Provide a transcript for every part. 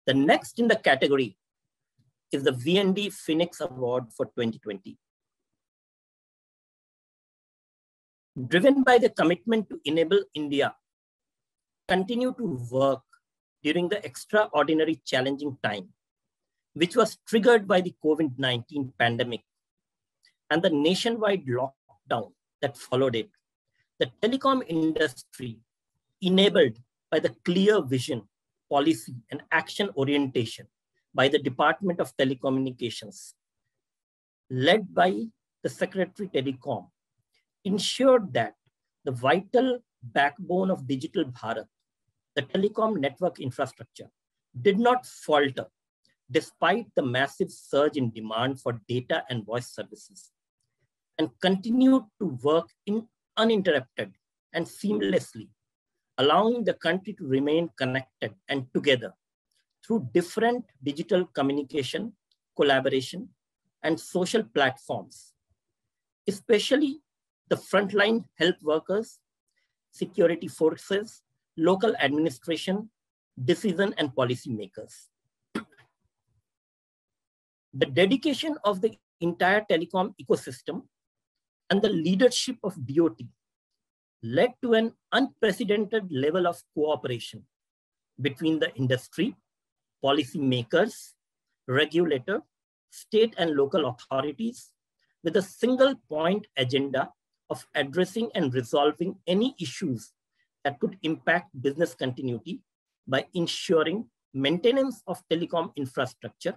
The next in the category is the VND Phoenix Award for 2020. Driven by the commitment to enable India continue to work during the extraordinary challenging time, which was triggered by the COVID-19 pandemic and the nationwide lockdown that followed it, the telecom industry, enabled by the clear vision, policy, and action orientation by the Department of Telecommunications, led by the Secretary Telecom, ensured that the vital backbone of Digital Bharat, the telecom network infrastructure, did not falter despite the massive surge in demand for data and voice services, and continued to work uninterrupted and seamlessly, allowing the country to remain connected and together through different digital communication, collaboration, and social platforms, especially the frontline health workers, security forces, local administration, decision and policy makers. The dedication of the entire telecom ecosystem and the leadership of DOT led to an unprecedented level of cooperation between the industry, policy makers, regulator, state and local authorities, with a single point agenda of addressing and resolving any issues that could impact business continuity by ensuring maintenance of telecom infrastructure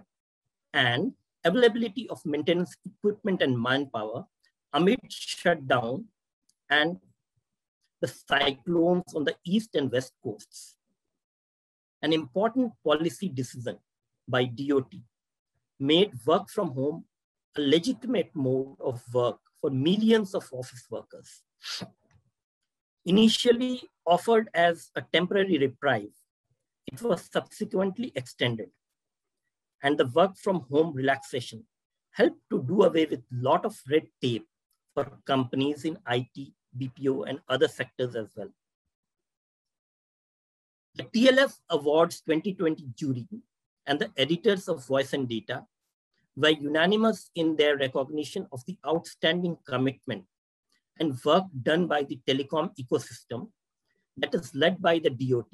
and availability of maintenance equipment and manpower amid shutdown and the cyclones on the east and west coasts. An important policy decision by DOT made work from home a legitimate mode of work for millions of office workers. Initially offered as a temporary reprieve, it was subsequently extended, and the work from home relaxation helped to do away with a lot of red tape for companies in IT, BPO, and other sectors as well. The TLF Awards 2020 jury and the editors of Voice and Data were unanimous in their recognition of the outstanding commitment and work done by the telecom ecosystem that is led by the DOT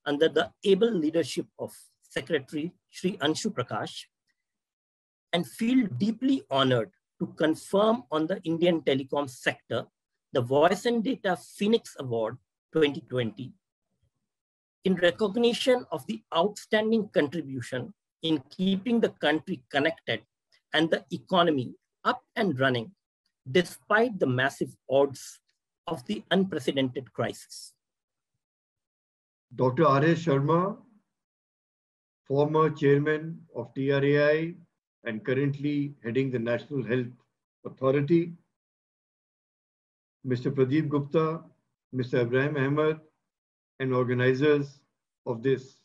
under the able leadership of Secretary Shri Anshu Prakash, and feel deeply honored to confirm on the Indian telecom sector the Voice and Data Phoenix Award 2020 in recognition of the outstanding contribution in keeping the country connected and the economy up and running despite the massive odds of the unprecedented crisis. Dr. R.S. Sharma, former chairman of TRAI and currently heading the National Health Authority, Mr. Pradeep Gupta, Mr. Ibrahim Ahmed, and organizers of this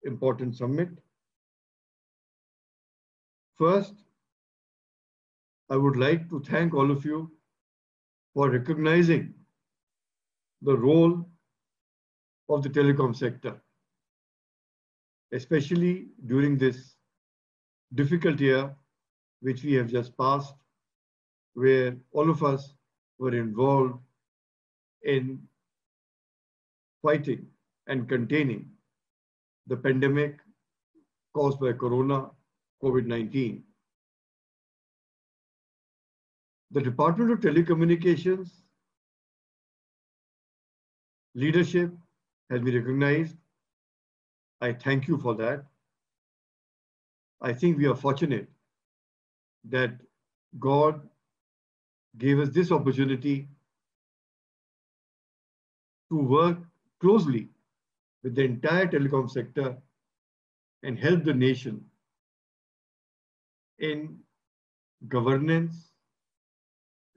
important summit. First, I would like to thank all of you for recognizing the role of the telecom sector, especially during this difficult year which we have just passed, where all of us were involved in fighting and containing the pandemic caused by COVID-19. The Department of Telecommunications leadership has been recognized. I thank you for that. I think we are fortunate that God gave us this opportunity to work closely with the entire telecom sector and help the nation in governance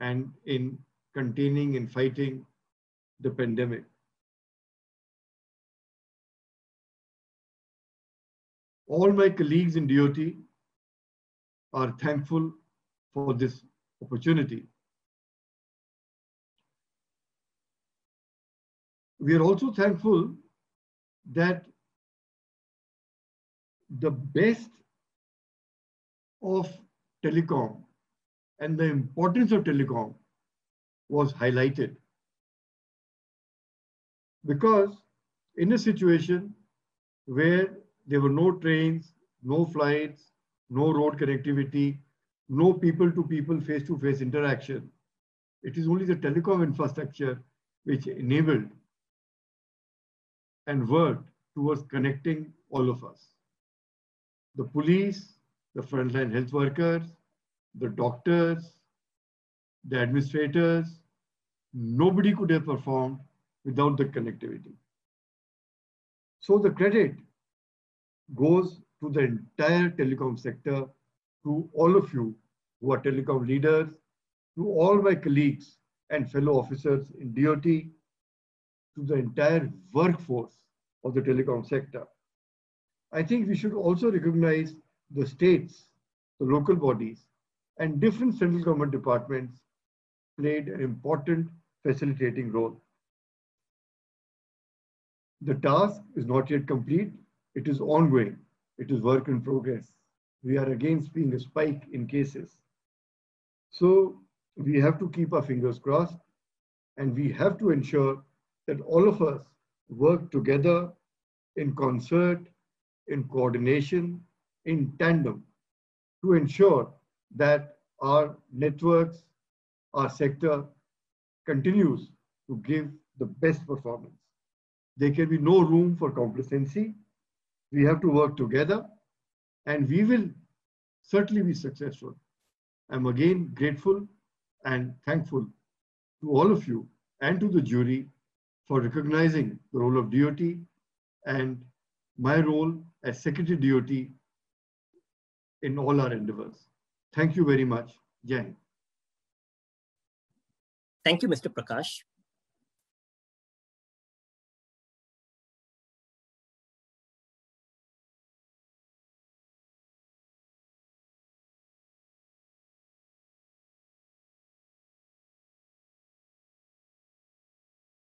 and in containing and fighting the pandemic. All my colleagues in DOT are thankful for this opportunity. We are also thankful that the best of telecom and the importance of telecom was highlighted. Because in a situation where there were no trains, no flights, no road connectivity, no people-to-people, face-to-face interaction, it is only the telecom infrastructure which enabled and worked towards connecting all of us. The police, the frontline health workers, the doctors, the administrators, nobody could have performed without the connectivity. So the credit goes to the entire telecom sector, to all of you who are telecom leaders, to all my colleagues and fellow officers in DOT, to the entire workforce of the telecom sector. I think we should also recognize the states, the local bodies, and different central government departments played an important facilitating role. The task is not yet complete. It is ongoing. It is work in progress. We are again seeing a spike in cases. So we have to keep our fingers crossed, and we have to ensure that all of us work together in concert, in coordination, in tandem, to ensure that our networks, our sector continues to give the best performance. There can be no room for complacency. We have to work together, and we will certainly be successful. I'm again grateful and thankful to all of you and to the jury for recognizing the role of DOT and my role as Secretary DOT in all our endeavors. Thank you very much. Jai Hind. Thank you, Mr. Prakash.